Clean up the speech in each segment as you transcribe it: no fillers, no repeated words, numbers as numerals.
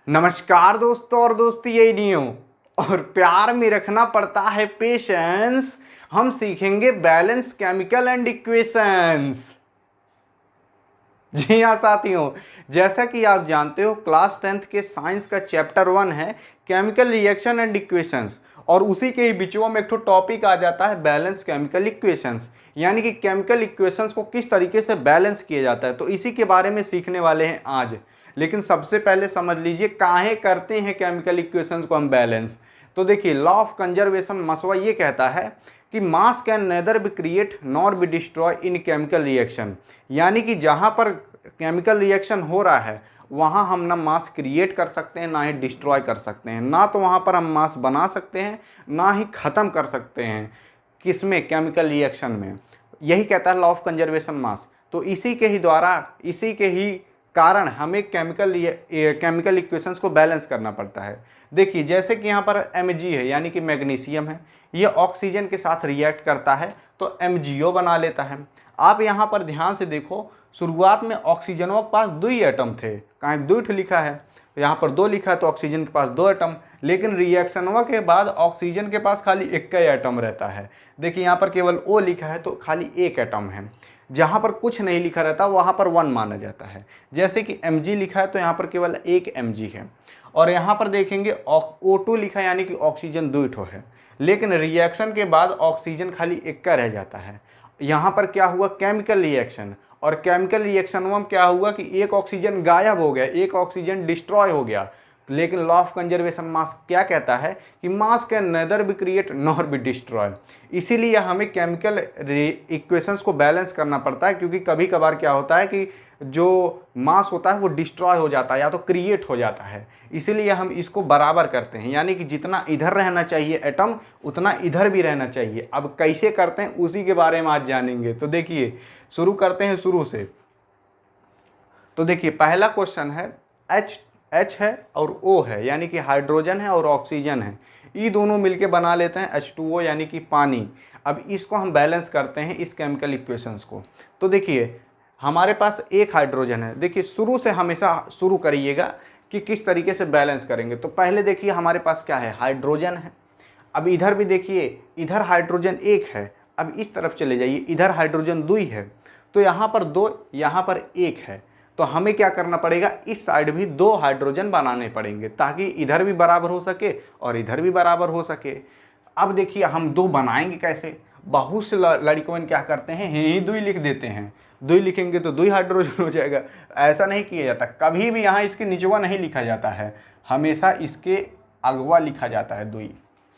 नमस्कार दोस्तों और दोस्ती, यही नहीं हो और प्यार में रखना पड़ता है पेशेंस। हम सीखेंगे बैलेंस केमिकल एंड इक्वेशंस। जी हाँ साथियों, जैसा कि आप जानते हो क्लास 10th के साइंस का चैप्टर 1 है केमिकल रिएक्शन एंड इक्वेशंस, और उसी के ही बीचों में एक तो टॉपिक आ जाता है बैलेंस केमिकल इक्वेशंस, यानी कि केमिकल इक्वेशंस को किस तरीके से बैलेंस किया जाता है। तो इसी के बारे में सीखने वाले हैं आज। लेकिन सबसे पहले समझ लीजिए काहे करते हैं केमिकल इक्वेशंस को हम बैलेंस। तो देखिए, लॉ ऑफ कंजर्वेशन मसवा ये कहता है कि मास can nether be create nor be destroy in chemical reaction, यानी कि जहाँ पर केमिकल रिएक्शन हो रहा है वहाँ हम ना मास क्रिएट कर सकते हैं ना ही डिस्ट्रॉय कर सकते हैं। ना तो वहाँ पर हम मास बना सकते हैं ना ही ख़त्म कर सकते हैं। किसमें? केमिकल रिएक्शन में। यही कहता है लॉ ऑफ कंजर्वेशन मास। तो इसी के ही द्वारा, इसी के ही कारण हमें केमिकल इक्वेशंस को बैलेंस करना पड़ता है। देखिए, जैसे कि यहाँ पर Mg है यानी कि मैग्नीशियम है, ये ऑक्सीजन के साथ रिएक्ट करता है तो MgO बना लेता है। आप यहाँ पर ध्यान से देखो, शुरुआत में ऑक्सीजनों के पास 2 ही एटम थे, कहीं 2 लिखा है, यहाँ पर 2 लिखा है तो ऑक्सीजन के पास 2 एटम। लेकिन रिएक्शनों के बाद ऑक्सीजन के पास खाली 1 ही एटम रहता है। देखिए यहाँ पर केवल O लिखा है तो खाली 1 एटम है। जहाँ पर कुछ नहीं लिखा रहता वहाँ पर 1 माना जाता है। जैसे कि Mg लिखा है तो यहाँ पर केवल 1 Mg है। और यहाँ पर देखेंगे O2 लिखा है यानी कि ऑक्सीजन 2 ठो है। लेकिन रिएक्शन के बाद ऑक्सीजन खाली 1 का रह जाता है। यहाँ पर क्या हुआ? Chemical reaction. और केमिकल रिएक्शन में क्या हुआ कि एक ऑक्सीजन गायब हो गया, एक ऑक्सीजन डिस्ट्रॉय हो गया। लेकिन लॉ ऑफ कंजर्वेशन मास क्या कहता है कि मास can nether be create nor be destroy. इसीलिए हमें केमिकल इक्वेशंस को बैलेंस करना पड़ता है, क्योंकि कभी कभार क्या होता है कि जो मास होता है वो डिस्ट्रॉय हो जाता है या तो क्रिएट हो जाता है। इसीलिए हम इसको बराबर करते हैं, यानी कि जितना इधर रहना चाहिए एटम उतना इधर भी रहना चाहिए। अब कैसे करते हैं उसी के बारे में आज जानेंगे। तो देखिए, शुरू करते हैं शुरू से। तो देखिए, पहला क्वेश्चन है H है और O है, यानी कि हाइड्रोजन है और ऑक्सीजन है। ये दोनों मिलके बना लेते हैं H2O यानी कि पानी। अब इसको हम बैलेंस करते हैं इस केमिकल इक्वेशंस को। तो देखिए, हमारे पास एक हाइड्रोजन है। देखिए, शुरू से हमेशा शुरू करिएगा कि किस तरीके से बैलेंस करेंगे। तो पहले देखिए हमारे पास क्या है, हाइड्रोजन है। अब इधर भी देखिए, इधर हाइड्रोजन 1 है। अब इस तरफ चले जाइए, इधर हाइड्रोजन 2 है। तो यहाँ पर 2, यहाँ पर 1 है। तो हमें क्या करना पड़ेगा, इस साइड भी 2 हाइड्रोजन बनाने पड़ेंगे ताकि इधर भी बराबर हो सके और इधर भी बराबर हो सके। अब देखिए, हम 2 बनाएंगे कैसे। बहुत से लड़कों क्या करते हैं, ही 2 लिख देते हैं। 2 लिखेंगे तो 2 हाइड्रोजन हो जाएगा। ऐसा नहीं किया जाता, कभी भी यहाँ इसके निचवा नहीं लिखा जाता है, हमेशा इसके अगवा लिखा जाता है 2।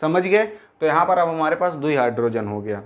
समझ गए? तो यहाँ पर अब हमारे पास 2 हाइड्रोजन हो गया।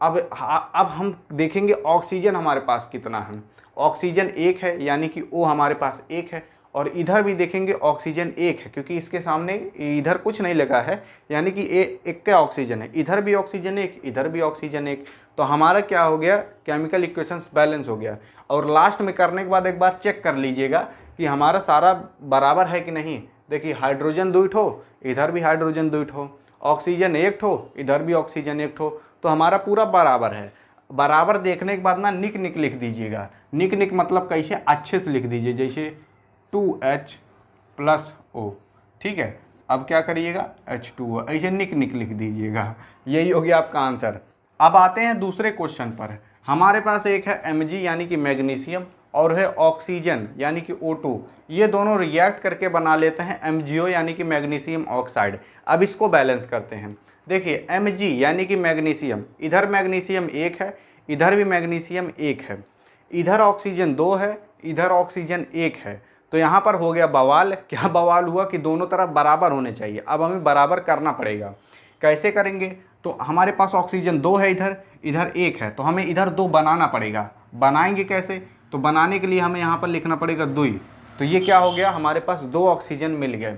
अब हम देखेंगे ऑक्सीजन हमारे पास कितना है। ऑक्सीजन 1 है यानी कि O हमारे पास 1 है। और इधर भी देखेंगे ऑक्सीजन 1 है, क्योंकि इसके सामने इधर कुछ नहीं लगा है, यानी कि एक का ऑक्सीजन है। इधर भी ऑक्सीजन 1, इधर भी ऑक्सीजन 1। तो हमारा क्या हो गया, केमिकल इक्वेशंस बैलेंस हो गया। और लास्ट में करने के बाद एक बार चेक कर लीजिएगा कि हमारा सारा बराबर है कि नहीं। देखिए, हाइड्रोजन 2 ठो, इधर भी हाइड्रोजन 2 ठो, ऑक्सीजन 1 ठो, इधर भी ऑक्सीजन 1 ठो। तो हमारा पूरा बराबर है। बराबर देखने के बाद ना निक लिख दीजिएगा। निक मतलब कैसे, अच्छे से लिख दीजिए, जैसे 2H + O। ठीक है, अब क्या करिएगा, H2O, ऐसे निक लिख दीजिएगा। यही हो गया आपका आंसर। अब आते हैं दूसरे क्वेश्चन पर। हमारे पास एक है Mg यानी कि मैग्नीशियम, और है ऑक्सीजन यानी कि O2। ये दोनों रिएक्ट करके बना लेते हैं MgO यानी कि मैग्नीशियम ऑक्साइड। अब इसको बैलेंस करते हैं। देखिए, Mg यानी कि मैग्नीशियम, इधर मैग्नीशियम 1 है, इधर भी मैग्नीशियम 1 है, इधर ऑक्सीजन 2 है, इधर ऑक्सीजन 1 है। तो यहाँ पर हो गया बवाल। क्या बवाल हुआ कि दोनों तरफ बराबर होने चाहिए। अब हमें बराबर करना पड़ेगा। कैसे करेंगे? तो हमारे पास ऑक्सीजन 2 है, इधर इधर 1 है, तो हमें इधर 2 बनाना पड़ेगा। बनाएंगे कैसे? तो बनाने के लिए हमें यहाँ पर लिखना पड़ेगा 2। तो ये क्या हो गया, हमारे पास 2 ऑक्सीजन मिल गए।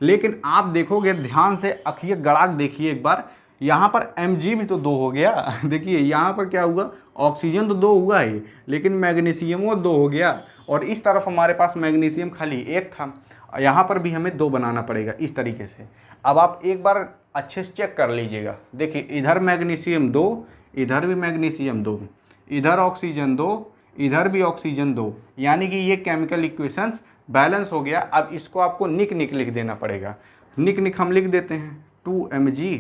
लेकिन आप देखोगे ध्यान से, अखिए गड़ाक देखिए एक बार, यहाँ पर Mg भी तो 2 हो गया। देखिए यहाँ पर क्या हुआ, ऑक्सीजन तो 2 हुआ ही, लेकिन मैग्नीशियम वो 2 हो गया। और इस तरफ हमारे पास मैग्नीशियम खाली 1 था, यहाँ पर भी हमें 2 बनाना पड़ेगा इस तरीके से। अब आप एक बार अच्छे से चेक कर लीजिएगा। देखिए, इधर मैग्नीशियम 2, इधर भी मैग्नीशियम 2, इधर ऑक्सीजन 2, इधर भी ऑक्सीजन 2, यानी कि ये केमिकल इक्वेशंस बैलेंस हो गया। अब इसको आपको निक निक लिख देना पड़ेगा। निक निक हम लिख देते हैं 2Mg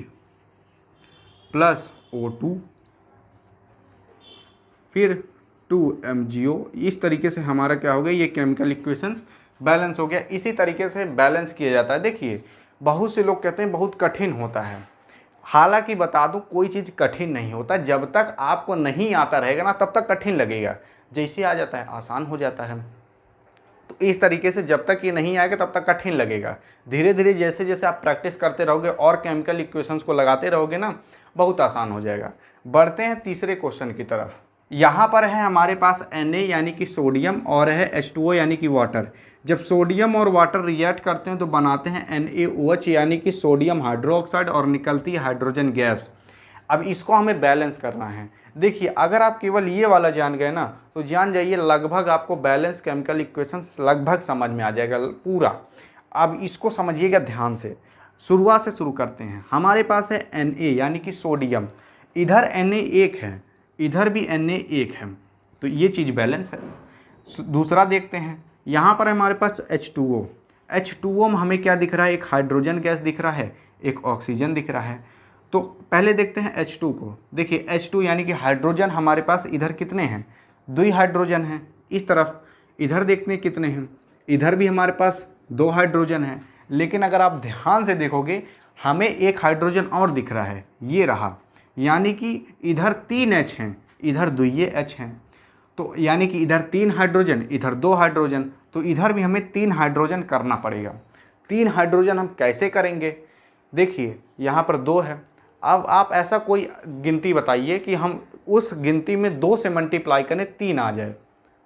प्लस O2 फिर 2MgO। इस तरीके से हमारा क्या हो गया, ये केमिकल इक्वेशंस बैलेंस हो गया। इसी तरीके से बैलेंस किया जाता है। देखिए बहुत से लोग कहते हैं बहुत कठिन होता है, हालांकि बता दूं कोई चीज़ कठिन नहीं होता। जब तक आपको नहीं आता रहेगा ना तब तक कठिन लगेगा, जैसे आ जाता है आसान हो जाता है। तो इस तरीके से जब तक ये नहीं आएगा तब तक कठिन लगेगा। धीरे धीरे जैसे जैसे आप प्रैक्टिस करते रहोगे और केमिकल इक्वेशंस को लगाते रहोगे ना, बहुत आसान हो जाएगा। बढ़ते हैं तीसरे क्वेश्चन की तरफ। यहाँ पर है हमारे पास Na यानी कि सोडियम और है H2O यानी कि वाटर। जब सोडियम और वाटर रिएक्ट करते हैं तो बनाते हैं NaOH यानी कि सोडियम हाइड्रोक्साइड और निकलती है हाइड्रोजन गैस। अब इसको हमें बैलेंस करना है। देखिए अगर आप केवल ये वाला जान गए ना तो जान जाइए लगभग आपको बैलेंस केमिकल इक्वेशंस लगभग समझ में आ जाएगा पूरा। अब इसको समझिएगा ध्यान से, शुरुआत से शुरू करते हैं। हमारे पास है Na यानी कि सोडियम, इधर Na एक है, इधर भी Na एक है, तो ये चीज़ बैलेंस है। दूसरा देखते हैं, यहाँ पर हमारे पास H2O। H2O में हमें क्या दिख रहा है, एक हाइड्रोजन गैस दिख रहा है, एक ऑक्सीजन दिख रहा है। तो पहले देखते हैं H2 को। देखिए H2 यानी कि हाइड्रोजन हमारे पास इधर कितने हैं, 2 हाइड्रोजन हैं इस तरफ। इधर देखते हैं कितने हैं, इधर भी हमारे पास 2 हाइड्रोजन हैं। लेकिन अगर आप ध्यान से देखोगे हमें एक हाइड्रोजन और दिख रहा है, ये रहा, यानी कि इधर 3 H हैं, इधर 2 H हैं। तो यानी कि इधर 3 हाइड्रोजन, इधर 2 हाइड्रोजन, तो इधर भी हमें 3 हाइड्रोजन करना पड़ेगा। 3 हाइड्रोजन हम कैसे करेंगे, देखिए यहाँ पर 2 है। अब आप ऐसा कोई गिनती बताइए कि हम उस गिनती में 2 से मल्टीप्लाई करें 3 आ जाए,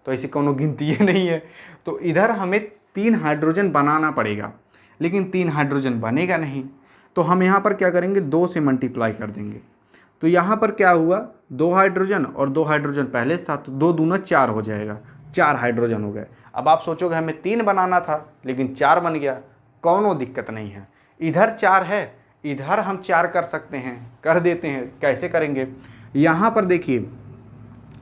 तो ऐसी कोनो गिनती ही नहीं है। तो इधर हमें 3 हाइड्रोजन बनाना पड़ेगा, लेकिन 3 हाइड्रोजन बनेगा नहीं, तो हम यहाँ पर क्या करेंगे, 2 से मल्टीप्लाई कर देंगे। तो यहाँ पर क्या हुआ, 2 हाइड्रोजन और 2 हाइड्रोजन पहले से था, तो 2 दूना 4 हो जाएगा, 4 हाइड्रोजन हो गए। अब आप सोचोगे हमें 3 बनाना था लेकिन 4 बन गया, कौनो दिक्कत नहीं है। इधर 4 है, इधर हम 4 कर सकते हैं, कर देते हैं। कैसे करेंगे, यहाँ पर देखिए,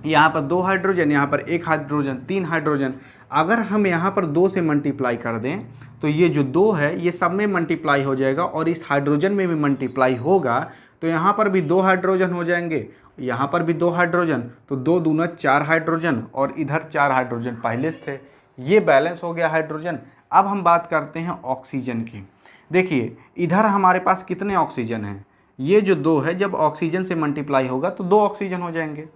यहाँ पर 2 हाइड्रोजन, यहाँ पर 1 हाइड्रोजन, 3 हाइड्रोजन। अगर हम यहाँ पर 2 से मल्टीप्लाई कर दें तो ये जो 2 है ये सब में मल्टीप्लाई हो जाएगा और इस हाइड्रोजन में भी मल्टीप्लाई होगा, तो यहाँ पर भी 2 हाइड्रोजन हो जाएंगे, यहाँ पर भी 2 हाइड्रोजन, तो 2 दूना 4 हाइड्रोजन और इधर 4 हाइड्रोजन पहले से थे। ये बैलेंस हो गया हाइड्रोजन। अब हम बात करते हैं ऑक्सीजन की। देखिए इधर हमारे पास कितने ऑक्सीजन हैं, ये जो 2 है जब ऑक्सीजन से मल्टीप्लाई होगा तो 2 ऑक्सीजन हो जाएंगे।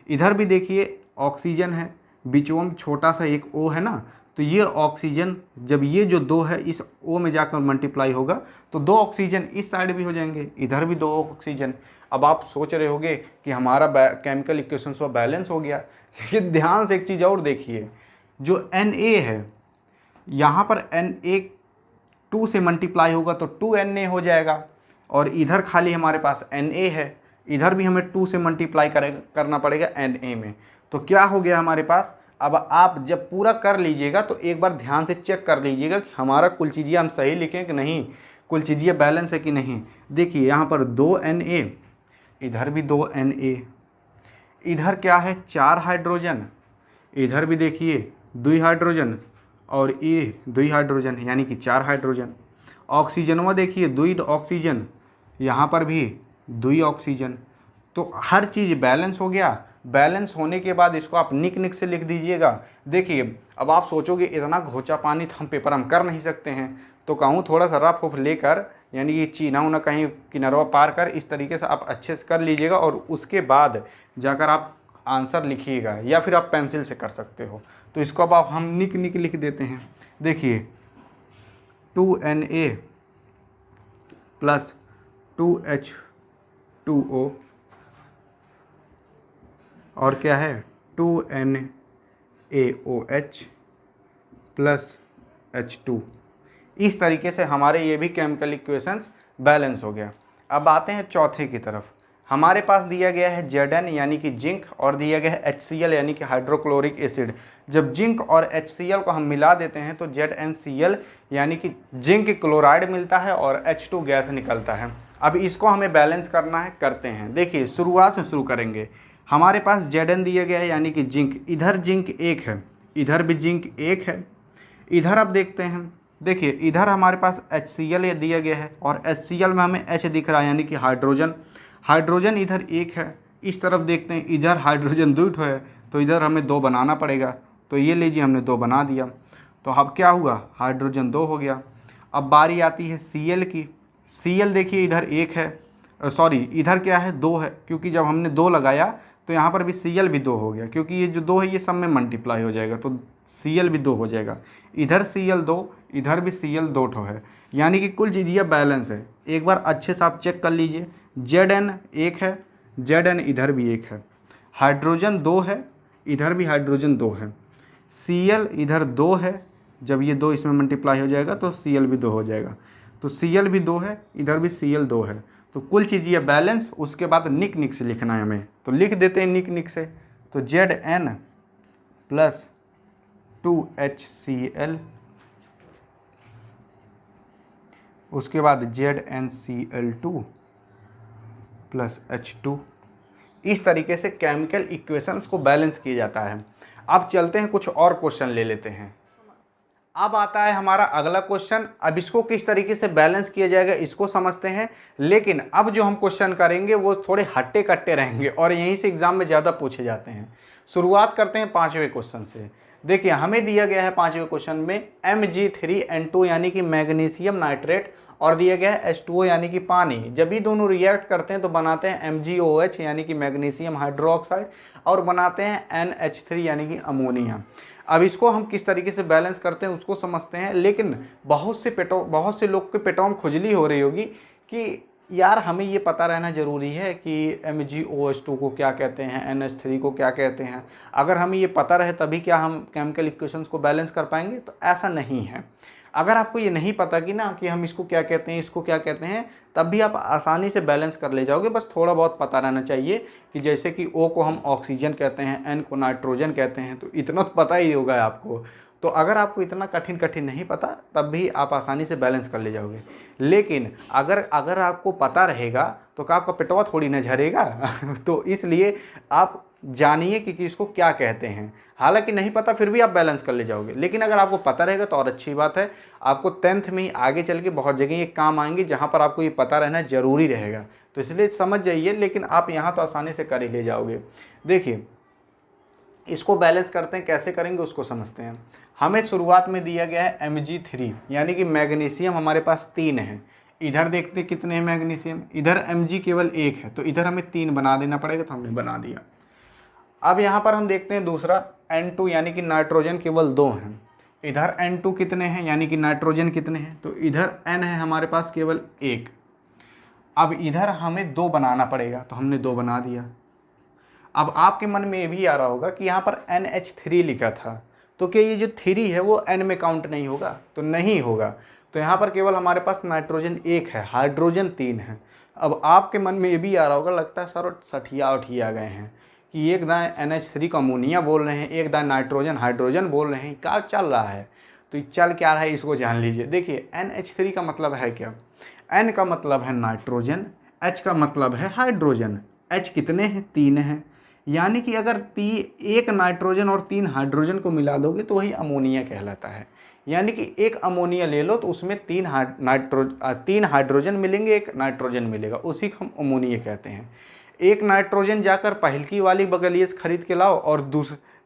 इधर भी देखिए ऑक्सीजन है, बीचों में छोटा सा एक O है ना, तो ये ऑक्सीजन जब ये जो 2 है इस O में जाकर मल्टीप्लाई होगा तो 2 ऑक्सीजन इस साइड भी हो जाएंगे, इधर भी 2 ऑक्सीजन। अब आप सोच रहे होगे कि हमारा केमिकल इक्वेशन तो बैलेंस हो गया, लेकिन ध्यान से एक चीज़ और देखिए, जो Na है यहाँ पर Na 2 से मल्टीप्लाई होगा तो 2Na हो जाएगा, और इधर खाली हमारे पास Na है, इधर भी हमें 2 से मल्टीप्लाई करना पड़ेगा Na में। तो क्या हो गया हमारे पास। अब आप जब पूरा कर लीजिएगा तो एक बार ध्यान से चेक कर लीजिएगा कि हमारा कुल चीज़ें हम सही लिखें कि नहीं, कुल चीज़ें बैलेंस है कि नहीं। देखिए यहाँ पर 2Na, इधर भी 2Na, इधर क्या है 4 हाइड्रोजन, इधर भी देखिए 2 हाइड्रोजन और ये 2 हाइड्रोजन, यानी कि 4 हाइड्रोजन। ऑक्सीजनवा देखिए 2 ऑक्सीजन, यहाँ पर भी 2 ऑक्सीजन। तो हर चीज़ बैलेंस हो गया। बैलेंस होने के बाद इसको आप निक निक से लिख दीजिएगा। देखिए अब आप सोचोगे इतना घोचा पानी तो हम पेपर हम कर नहीं सकते हैं, तो कहूँ थोड़ा सा रफ उफ लेकर, यानी ये चीना उना कहीं किनारा पार कर, इस तरीके से आप अच्छे से कर लीजिएगा और उसके बाद जाकर आप आंसर लिखिएगा, या फिर आप पेंसिल से कर सकते हो। तो इसको अब आप हम निक निक लिख देते हैं। देखिए 2Na प्लस 2H2O और क्या है 2NaOH प्लस H2। इस तरीके से हमारे ये भी केमिकल इक्वेशंस बैलेंस हो गया। अब आते हैं चौथे की तरफ। हमारे पास दिया गया है Zn यानी कि जिंक और दिया गया है HCl यानी कि हाइड्रोक्लोरिक एसिड। जब जिंक और HCl को हम मिला देते हैं तो ZnCl यानी कि जिंक क्लोराइड मिलता है और H2 गैस निकलता है। अब इसको हमें बैलेंस करना है, करते हैं। देखिए शुरुआत से शुरू करेंगे। हमारे पास Zn दिया गया है यानी कि जिंक, इधर जिंक 1 है, इधर भी जिंक 1 है, इधर आप देखते हैं, देखिए इधर हमारे पास HCl दिया गया है और HCl में हमें H दिख रहा है यानी कि हाइड्रोजन। हाइड्रोजन इधर एक है, इस तरफ देखते हैं इधर हाइड्रोजन दो है, तो इधर हमें दो बनाना पड़ेगा। तो ये लीजिए हमने दो बना दिया, तो अब क्या हुआ, हाइड्रोजन दो हो गया। अब बारी आती है Cl की। Cl देखिए इधर एक है, सॉरी इधर क्या है, दो है, क्योंकि जब हमने दो लगाया तो यहाँ पर भी Cl भी दो हो गया, क्योंकि ये जो दो है ये सब में मल्टीप्लाई हो जाएगा, तो Cl भी दो हो जाएगा। इधर Cl दो, इधर भी Cl दो ठो है, यानी कि कुल चीज़ ये बैलेंस है। एक बार अच्छे से आप चेक कर लीजिए, Zn एक है, Zn इधर भी एक है, हाइड्रोजन दो है, इधर भी हाइड्रोजन दो है, Cl इधर दो है, जब ये दो इसमें मल्टीप्लाई हो जाएगा तो Cl भी दो हो जाएगा, तो Cl भी दो है, इधर भी Cl दो है, तो कुल चीज़ ये बैलेंस। उसके बाद निक निक से लिखना है हमें, तो लिख देते हैं निक निक से, तो Zn प्लस 2HCl, उसके बाद ZnCl2 प्लस H2। इस तरीके से केमिकल इक्वेशंस को बैलेंस किया जाता है। अब चलते हैं कुछ और क्वेश्चन ले लेते हैं। अब आता है हमारा अगला क्वेश्चन। अब इसको किस तरीके से बैलेंस किया जाएगा इसको समझते हैं, लेकिन अब जो हम क्वेश्चन करेंगे वो थोड़े हट्टे कट्टे रहेंगे और यहीं से एग्जाम में ज़्यादा पूछे जाते हैं। शुरुआत करते हैं 5वें क्वेश्चन से। देखिए हमें दिया गया है 5वें क्वेश्चन में Mg3N2 यानी कि मैग्नीशियम नाइट्रेट और दिया गया है H2O यानी कि पानी। जब ये दोनों रिएक्ट करते हैं तो बनाते हैं MgOH यानी कि मैग्नीशियम हाइड्रोक्साइड और बनाते हैं NH3 यानी कि अमोनिया। अब इसको हम किस तरीके से बैलेंस करते हैं उसको समझते हैं, लेकिन बहुत से लोग के पेटों में खुजली हो रही होगी कि यार हमें ये पता रहना ज़रूरी है कि MgOH2 को क्या कहते हैं, NH3 को क्या कहते हैं। अगर हमें ये पता रहे तभी क्या हम केमिकल इक्वेशंस को बैलेंस कर पाएंगे, तो ऐसा नहीं है। अगर आपको ये नहीं पता कि ना कि हम इसको क्या कहते हैं, इसको क्या कहते हैं, तब भी आप आसानी से बैलेंस कर ले जाओगे। बस थोड़ा बहुत पता रहना चाहिए कि जैसे कि O को हम ऑक्सीजन कहते हैं, N को नाइट्रोजन कहते हैं, तो इतना तो पता ही होगा आपको। तो अगर आपको इतना कठिन नहीं पता तब भी आप आसानी से बैलेंस कर ले जाओगे। लेकिन अगर आपको पता रहेगा तो क्या आपका पेटवा थोड़ी न झरेगा तो इसलिए आप जानिए कि इसको क्या कहते हैं। हालांकि नहीं पता फिर भी आप बैलेंस कर ले जाओगे, लेकिन अगर आपको पता रहेगा तो और अच्छी बात है। आपको 10th में ही आगे चल के बहुत जगह ये काम आएंगे जहाँ पर आपको ये पता रहना ज़रूरी रहेगा, तो इसलिए समझ जाइए। लेकिन आप यहाँ तो आसानी से कर ही ले जाओगे। देखिए इसको बैलेंस करते हैं, कैसे करेंगे उसको समझते हैं। हमें शुरुआत में दिया गया है Mg3 यानी कि मैग्नीशियम हमारे पास 3 है। इधर देखते कितने हैं मैग्नीशियम, इधर Mg केवल 1 है, तो इधर हमें 3 बना देना पड़ेगा, तो हमने बना दिया। अब यहाँ पर हम देखते हैं दूसरा N2 यानी कि नाइट्रोजन केवल 2 हैं। इधर N2 कितने हैं यानी कि नाइट्रोजन कितने हैं, तो इधर N है हमारे पास केवल 1। अब इधर हमें 2 बनाना पड़ेगा, तो हमने 2 बना दिया। अब आपके मन में ये भी आ रहा होगा कि यहाँ पर NH3 लिखा था, तो क्या ये जो 3 है वो N में काउंट नहीं होगा, तो नहीं होगा। तो यहाँ पर केवल हमारे पास नाइट्रोजन 1 है, हाइड्रोजन 3 है। अब आपके मन में ये भी आ रहा होगा, लगता है सर सठिया उठिया गए हैं कि एक दाएँ NH3 का अमोनिया बोल रहे हैं, एक दाएँ नाइट्रोजन हाइड्रोजन बोल रहे हैं, क्या चल रहा है। तो चल क्या रहा है इसको जान लीजिए। देखिए NH3 का मतलब है क्या, N का मतलब है नाइट्रोजन, H का मतलब है हाइड्रोजन। H कितने हैं, 3 हैं, यानी कि अगर एक नाइट्रोजन और 3 हाइड्रोजन को मिला दोगे तो वही अमोनिया कहलाता है। यानी कि एक अमोनिया ले लो तो उसमें 3 हाइड्रोजन मिलेंगे, एक नाइट्रोजन मिलेगा, उसी को हम अमोनिया कहते हैं। एक नाइट्रोजन जाकर पहलकी वाली बगलियस खरीद के लाओ और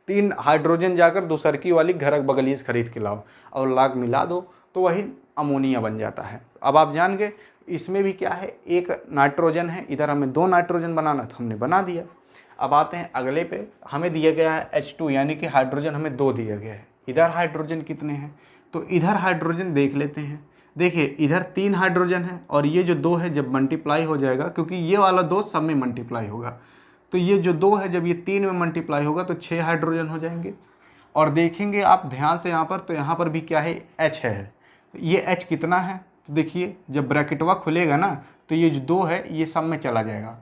3 हाइड्रोजन जाकर दूसरकी वाली घरक बगलियस खरीद के लाओ और लाग मिला दो तो वही अमोनिया बन जाता है। अब आप जान गए इसमें भी क्या है, एक नाइट्रोजन है, इधर हमें 2 नाइट्रोजन बनाना तो हमने बना दिया। अब आते हैं अगले पे, हमें दिया गया है H2 यानी कि हाइड्रोजन हमें 2 दिया गया है। इधर हाइड्रोजन कितने हैं, तो इधर हाइड्रोजन देख लेते हैं। देखिए इधर 3 हाइड्रोजन है और ये जो 2 है जब मल्टीप्लाई हो जाएगा, क्योंकि ये वाला 2 सब में मल्टीप्लाई होगा, तो ये जो 2 है जब ये 3 में मल्टीप्लाई होगा तो 6 हाइड्रोजन हो जाएंगे। और देखेंगे आप ध्यान से यहाँ पर, तो यहाँ पर भी क्या है, H है। ये H कितना है, तो देखिए जब ब्रैकेटवा खुलेगा ना तो ये जो 2 है ये सब में चला जाएगा,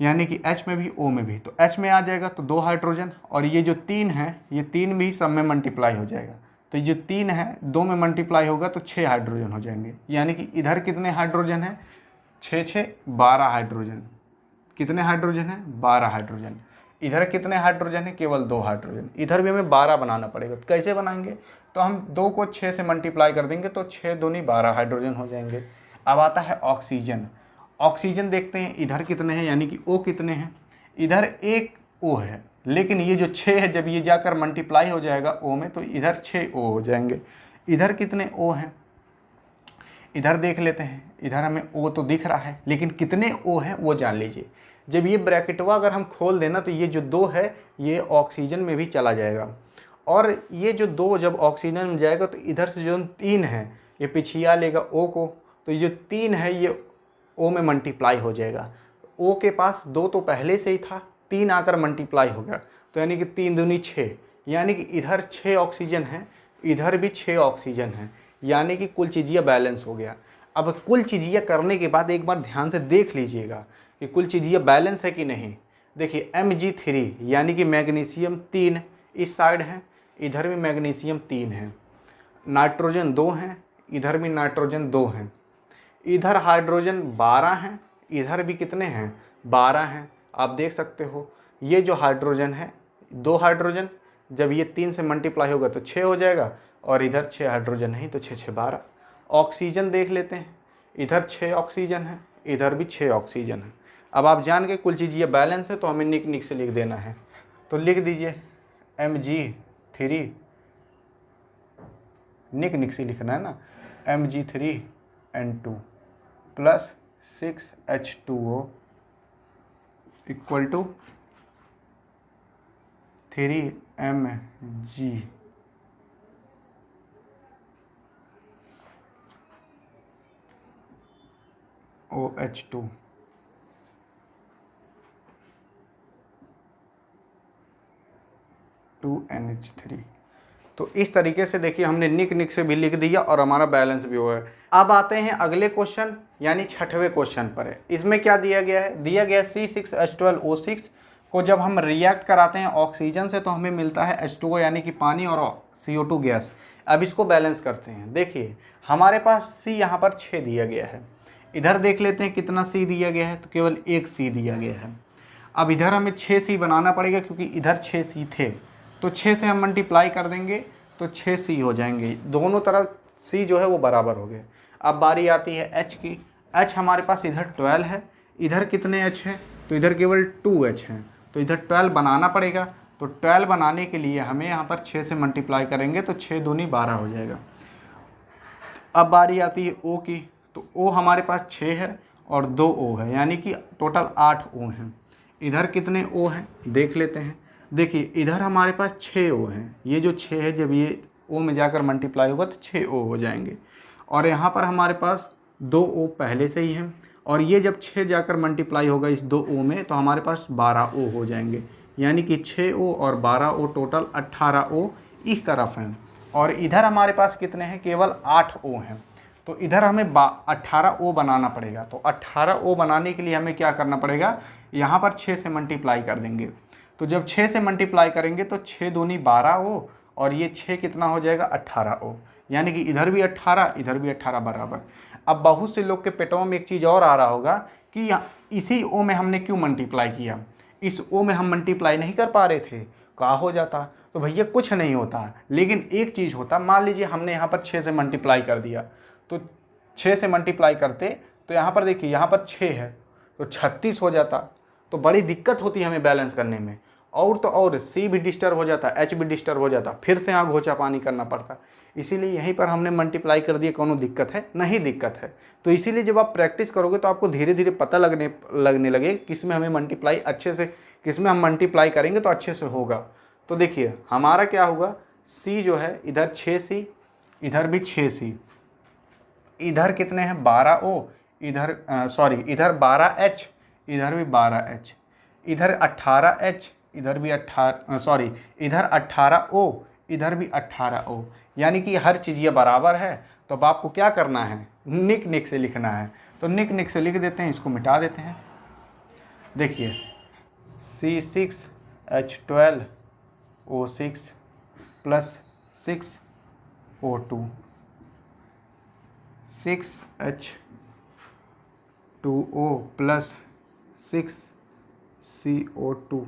यानी कि H में भी O में भी, तो H में आ जाएगा तो 2 हाइड्रोजन, और ये जो 3 है ये 3 भी सब में मल्टीप्लाई हो जाएगा, तो ये जो 3 है 2 में मल्टीप्लाई होगा तो 6 हाइड्रोजन हो जाएंगे। यानी कि इधर कितने हाइड्रोजन है, 6 12 हाइड्रोजन। कितने हाइड्रोजन है, 12 हाइड्रोजन। इधर कितने हाइड्रोजन है, केवल 2 हाइड्रोजन। इधर भी हमें 12 बनाना पड़ेगा, तो कैसे बनाएंगे, तो हम 2 को 6 से मल्टीप्लाई कर देंगे तो 6 दूनी 12 हाइड्रोजन हो जाएंगे। अब आता है ऑक्सीजन। ऑक्सीजन देखते हैं इधर कितने हैं, यानी कि O कितने हैं। इधर एक O है, लेकिन ये जो 6 है जब ये जाकर मल्टीप्लाई हो जाएगा O में तो इधर 6 O हो जाएंगे। इधर कितने O हैं, इधर देख लेते हैं। इधर हमें O तो दिख रहा है, लेकिन कितने O हैं वो जान लीजिए। जब ये ब्रैकेटवा अगर हम खोल देना तो ये जो 2 है ये ऑक्सीजन में भी चला जाएगा, और ये जो 2 जब ऑक्सीजन में जाएगा तो इधर से जो 3 है ये पिछिया लेगा O को, तो ये जो 3 है ये O में मल्टीप्लाई हो जाएगा। O के पास 2 तो पहले से ही था, 3 आकर मल्टीप्लाई हो गया, तो यानी कि 3 दूनी 6, यानी कि इधर 6 ऑक्सीजन है, इधर भी 6 ऑक्सीजन है, यानी कि कुल चीज़िया बैलेंस हो गया। अब कुल चीज़िया करने के बाद एक बार ध्यान से देख लीजिएगा कि कुल चीज़िया बैलेंस है कि नहीं। देखिए Mg3 यानी कि मैग्नीशियम 3 इस साइड है, इधर भी मैग्नीशियम 3 है, नाइट्रोजन 2 हैं, इधर भी नाइट्रोजन 2 हैं, इधर हाइड्रोजन 12 हैं, इधर भी कितने हैं 12 हैं। आप देख सकते हो ये जो हाइड्रोजन है 2 हाइड्रोजन, जब ये 3 से मल्टीप्लाई होगा तो 6 हो जाएगा, और इधर 6 हाइड्रोजन नहीं तो 6 6 12। ऑक्सीजन देख लेते हैं, इधर 6 ऑक्सीजन है, इधर भी 6 ऑक्सीजन है। अब आप जान के कुल चीज़ ये बैलेंस है तो हमें निक निक से लिख देना है, तो लिख दीजिए Mg3, निक निक से लिखना है ना, Mg3N2 plus 6H2O equal to 3Mg OH2 2NH3। तो इस तरीके से देखिए हमने निक निक से भी लिख दिया और हमारा बैलेंस भी हुआ है। अब आते हैं अगले क्वेश्चन यानी 6वें क्वेश्चन पर है। इसमें क्या दिया गया है, दिया गया है C6H12O6 को जब हम रिएक्ट कराते हैं ऑक्सीजन से तो हमें मिलता है H2O यानी कि पानी और CO2 गैस। अब इसको बैलेंस करते हैं। देखिए हमारे पास C यहाँ पर 6 दिया गया है, इधर देख लेते हैं कितना C दिया गया है, तो केवल 1 C दिया गया है। अब इधर हमें 6 C बनाना पड़ेगा क्योंकि इधर 6 C थे, तो 6 से हम मल्टीप्लाई कर देंगे तो 6 C हो जाएंगे, दोनों तरफ C जो है वो बराबर हो गए। अब बारी आती है H की। H हमारे पास इधर 12 है, इधर कितने H हैं, तो इधर केवल 2H हैं, तो इधर 12 बनाना पड़ेगा। तो 12 बनाने के लिए हमें यहाँ पर 6 से मल्टीप्लाई करेंगे तो 6 दूनी 12 हो जाएगा। अब बारी आती है O की, तो O हमारे पास 6 है और 2 O है, यानी कि टोटल 8 O हैं। इधर कितने O हैं देख लेते हैं। देखिए इधर हमारे पास 6 O हैं, ये जो 6 है जब ये O में जाकर मल्टीप्लाई होगा तो 6 O हो जाएंगे, और यहाँ पर हमारे पास 2 O पहले से ही हैं, और ये जब 6 जाकर मल्टीप्लाई होगा इस 2 O में तो हमारे पास 12 O हो जाएंगे, यानी कि 6 O और 12 O टोटल 18 O इस तरफ हैं। और इधर हमारे पास कितने हैं, केवल 8 O हैं, तो इधर हमें 18 O बनाना पड़ेगा। तो 18 O बनाने के लिए हमें क्या करना पड़ेगा, यहाँ पर 6 से मल्टीप्लाई कर देंगे। तो जब 6 से मल्टीप्लाई करेंगे तो 6 दूनी 12 O और ये 6 कितना हो जाएगा 18 O, यानी कि इधर भी 18 इधर भी 18 बराबर। अब बहुत से लोग के पेटों में एक चीज़ और आ रहा होगा कि इसी O में हमने क्यों मल्टीप्लाई किया, इस O में हम मल्टीप्लाई नहीं कर पा रहे थे, क्या हो जाता। तो भैया कुछ नहीं होता, लेकिन एक चीज़ होता, मान लीजिए हमने यहाँ पर 6 से मल्टीप्लाई कर दिया, तो 6 से मल्टीप्लाई करते तो यहाँ पर देखिए यहाँ पर 6 है तो 36 हो जाता, तो बड़ी दिक्कत होती है हमें बैलेंस करने में। और तो और C भी डिस्टर्ब हो जाता, H भी डिस्टर्ब हो जाता, फिर से यहाँ घोचा पानी करना पड़ता। इसीलिए यहीं पर हमने मल्टीप्लाई कर दिया। कौनो दिक्कत है, नहीं दिक्कत है। तो इसीलिए जब आप प्रैक्टिस करोगे तो आपको धीरे धीरे पता लगने लगे किस में हमें मल्टीप्लाई अच्छे से, किस में हम मल्टीप्लाई करेंगे तो अच्छे से होगा। तो देखिए हमारा क्या होगा, C जो है इधर 6C, इधर भी 6C, इधर कितने हैं 12 O, इधर इधर 12H, इधर भी 12H, इधर 18H, इधर भी 18 इधर 18 O, इधर भी 18 O, यानी कि हर चीज़ ये बराबर है। तो अब आपको क्या करना है, निक निक से लिखना है। तो निक निक से लिख देते हैं, इसको मिटा देते हैं। देखिए C6H12O6 plus 6O2, 6H2O plus 6CO2।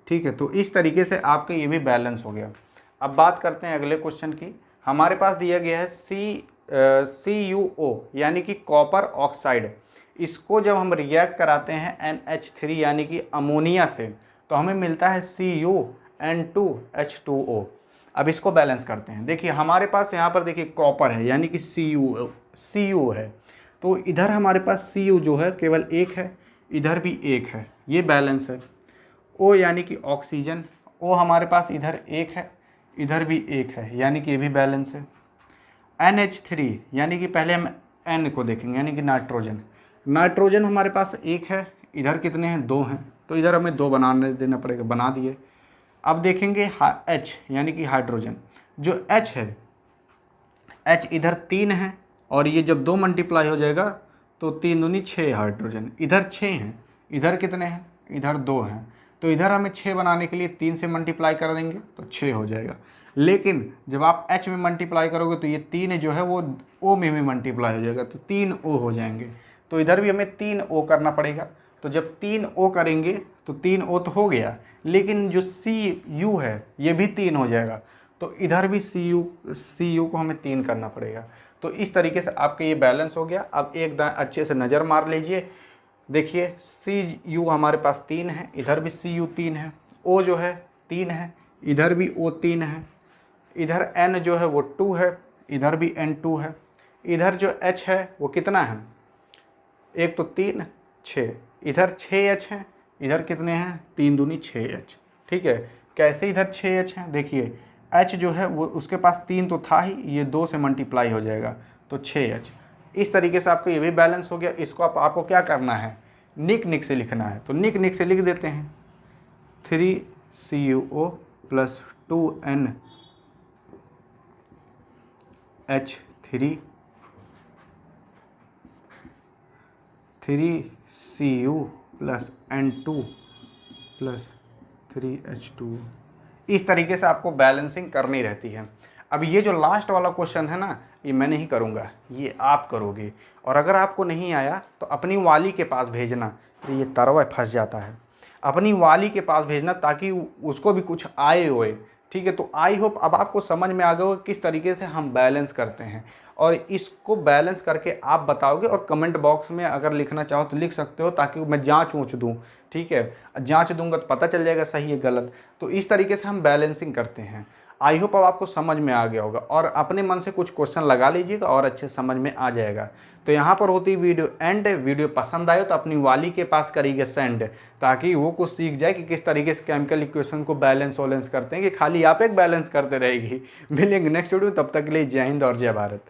ठीक है, तो इस तरीके से आपका ये भी बैलेंस हो गया। अब बात करते हैं अगले क्वेश्चन की। हमारे पास दिया गया है CuO यानी कि कॉपर ऑक्साइड। इसको जब हम रिएक्ट कराते हैं NH3 यानी कि अमोनिया से तो हमें मिलता है CuN2H2O। अब इसको बैलेंस करते हैं। देखिए हमारे पास यहाँ पर देखिए कॉपर है यानी कि Cu है, तो इधर हमारे पास Cu जो है केवल एक है, इधर भी एक है, ये बैलेंस है। O यानी कि ऑक्सीजन, O हमारे पास इधर एक है, इधर भी एक है, यानी कि ये भी बैलेंस है। NH3 यानी कि पहले हम N को देखेंगे यानी कि नाइट्रोजन। नाइट्रोजन हमारे पास एक है, इधर कितने हैं, दो हैं, तो इधर हमें दो बनाने देना पड़ेगा, बना दिए। अब देखेंगे H यानी कि हाइड्रोजन। जो H है, H इधर 3 है और ये जब 2 मल्टीप्लाई हो जाएगा तो 3 दूनी 6 हाइड्रोजन, इधर 6 हैं, इधर कितने हैं, इधर 2 हैं, तो इधर हमें 6 बनाने के लिए 3 से मल्टीप्लाई कर देंगे तो 6 हो जाएगा। लेकिन जब आप H में मल्टीप्लाई करोगे तो ये 3 जो है वो O में भी मल्टीप्लाई हो जाएगा, तो 3 O हो जाएंगे, तो इधर भी हमें 3 O करना पड़ेगा। तो जब 3 O करेंगे तो 3 O तो हो गया, लेकिन जो Cu है ये भी 3 हो जाएगा, तो इधर भी Cu को हमें 3 करना पड़ेगा। तो इस तरीके से आपका ये बैलेंस हो गया। अब एक अच्छे से नज़र मार लीजिए, देखिए Cu हमारे पास 3 है, इधर भी Cu 3 है, O जो है 3 है, इधर भी O 3 है, इधर N जो है वो 2 है, इधर भी N 2 है, इधर जो H है वो कितना है, एक तो 3 6, इधर 6H है, इधर कितने हैं, 3 दूनी 6H। ठीक है, कैसे इधर 6H है, देखिए H जो है वो उसके पास 3 तो था ही, ये 2 से मल्टीप्लाई हो जाएगा तो 6H। इस तरीके से आपका ये भी बैलेंस हो गया। इसको आपको क्या करना है, निक से लिखना है, तो निक से लिख देते हैं 3CuO plus 2NH3 3Cu plus N2 plus 3H2। इस तरीके से आपको बैलेंसिंग करनी रहती है। अब ये जो लास्ट वाला क्वेश्चन है ना, ये मैं नहीं करूँगा, ये आप करोगे, और अगर आपको नहीं आया तो अपनी वाली के पास भेजना। तो ये तरवा फंस जाता है, अपनी वाली के पास भेजना ताकि उसको भी कुछ आए होए। ठीक है, तो आई होप अब आपको समझ में आ गया होगा किस तरीके से हम बैलेंस करते हैं, और इसको बैलेंस करके आप बताओगे, और कमेंट बॉक्स में अगर लिखना चाहो तो लिख सकते हो ताकि मैं जांच दूँ। ठीक है, जांच दूंगा तो पता चल जाएगा सही है गलत। तो इस तरीके से हम बैलेंसिंग करते हैं। आई होप अब आपको समझ में आ गया होगा, और अपने मन से कुछ क्वेश्चन लगा लीजिएगा और अच्छे समझ में आ जाएगा। तो यहाँ पर होती वीडियो एंड। वीडियो पसंद आए तो अपनी वाली के पास करिएगा सेंड, ताकि वो कुछ सीख जाए कि किस तरीके से केमिकल इक्वेशन को बैलेंस करते हैं, कि खाली आप एक बैलेंस करते रहेगी। मिलेंगे नेक्स्ट वीडियो, तब तक के लिए जय हिंद और जय भारत।